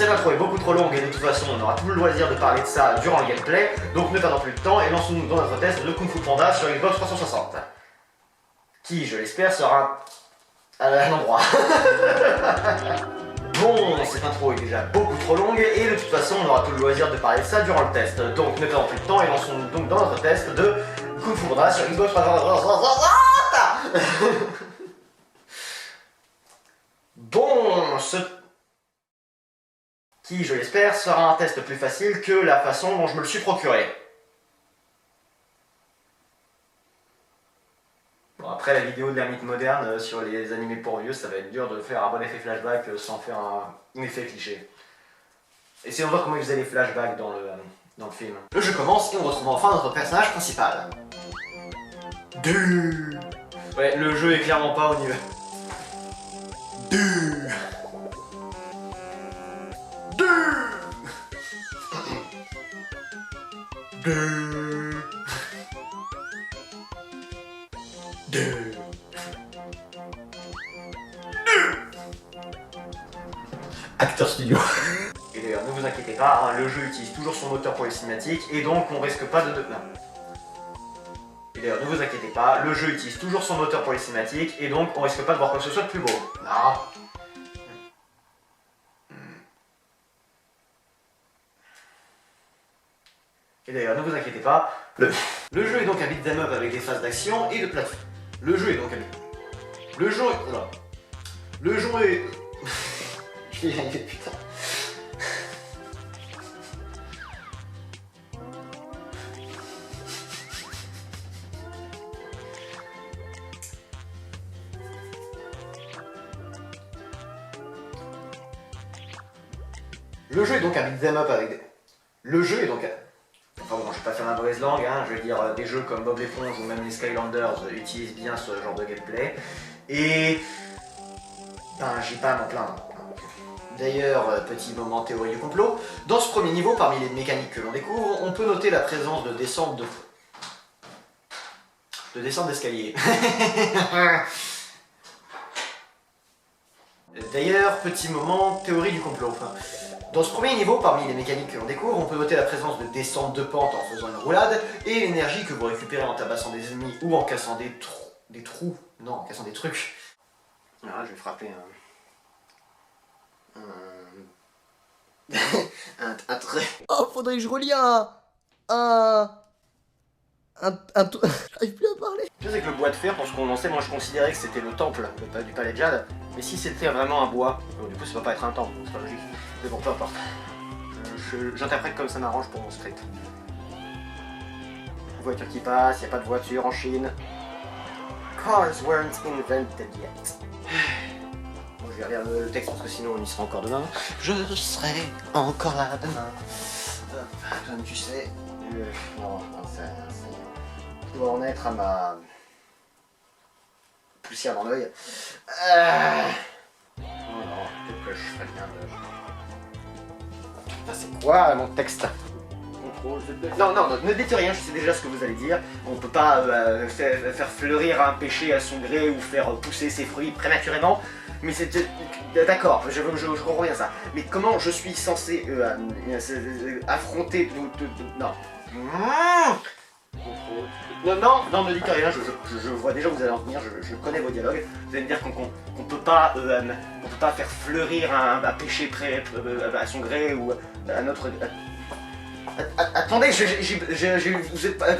cette intro est beaucoup trop longue et de toute façon on aura tout le loisir de parler de ça durant le gameplay, donc ne perdons plus de temps et lançons-nous dans notre test de Kung Fu Panda sur Xbox 360. Qui, je l'espère, sera à un endroit. Bon, cette intro est déjà beaucoup trop longue et de toute façon on aura tout le loisir de parler de ça durant le test, donc ne perdons plus de temps et lançons-nous donc dans notre test de Kung Fu Panda sur Xbox 360. Bon, qui, je l'espère, sera un test plus facile que la façon dont je me le suis procuré. Bon, après la vidéo de l'ermite moderne sur les animés pour vieux, ça va être dur de faire un bon effet flashback sans faire un effet cliché. Essayons de voir comment ils faisaient les flashbacks dans le film. Le jeu commence et on retrouve enfin notre personnage principal. Ouais, le jeu est clairement pas au niveau. Acteur studio. Et d'ailleurs, ne vous inquiétez pas, hein, le jeu utilise toujours son moteur pour les cinématiques et donc on risque pas de... Non. Et d'ailleurs, ne vous inquiétez pas, le jeu utilise toujours son moteur pour les cinématiques et donc on risque pas de voir quoi que ce soit de plus beau. Non. Et d'ailleurs, ne vous inquiétez pas, le jeu est donc un beat'em up avec des phases d'action et de plateforme. Le jeu est... Oula. Le jeu est... Je vais y arriver, putain. Le jeu est donc un beat'em up avec des... Le jeu est donc un... Enfin bon, je vais pas faire la mauvaise langue, hein, je veux dire, des jeux comme Bob l'éponge ou même les Skylanders utilisent bien ce genre de gameplay. Et... Ben, j'ai pas à m'en plaindre. D'ailleurs, petit moment théorie du complot, dans ce premier niveau, parmi les mécaniques que l'on découvre, on peut noter la présence de descente d'escalier. D'ailleurs, petit moment théorie du complot. Enfin, dans ce premier niveau, parmi les mécaniques que l'on découvre, on peut noter la présence de descente de pente en faisant une roulade, et l'énergie que vous récupérez en tabassant des ennemis ou en cassant des trous. Non, en cassant des trucs. Alors là, je vais frapper un trait. Oh, faudrait que je relie J'arrive plus à parler. Je sais que le bois de fer, pour ce qu'on en sait, moi je considérais que c'était le temple du palais de Jade. Mais si c'était vraiment un bois, du coup ça va pas être un temple, c'est pas logique. Mais bon, peu importe. J'interprète comme ça m'arrange pour mon script. Voiture qui passe, y a pas de voiture en Chine. Cars weren't invented yet. Bon, je vais relire le texte parce que sinon on y sera encore demain. Je serai encore là demain. Comme tu sais. Non, je dois en être à ma poussière dans l'œil. Non, peut-être que je ferais bien de... Putain, c'est quoi mon texte? Non, ne dites rien, je sais déjà ce que vous allez dire. On peut pas faire fleurir un péché à son gré ou faire pousser ses fruits prématurément. Mais c'est... D'accord, je comprends bien ça. Mais comment je suis censé affronter... Non. Non, ne dites rien, je vois déjà où vous allez en venir, je connais vos dialogues. Vous allez me dire qu'on peut pas faire fleurir un péché à son gré ou à notre... Attendez, vous êtes pas...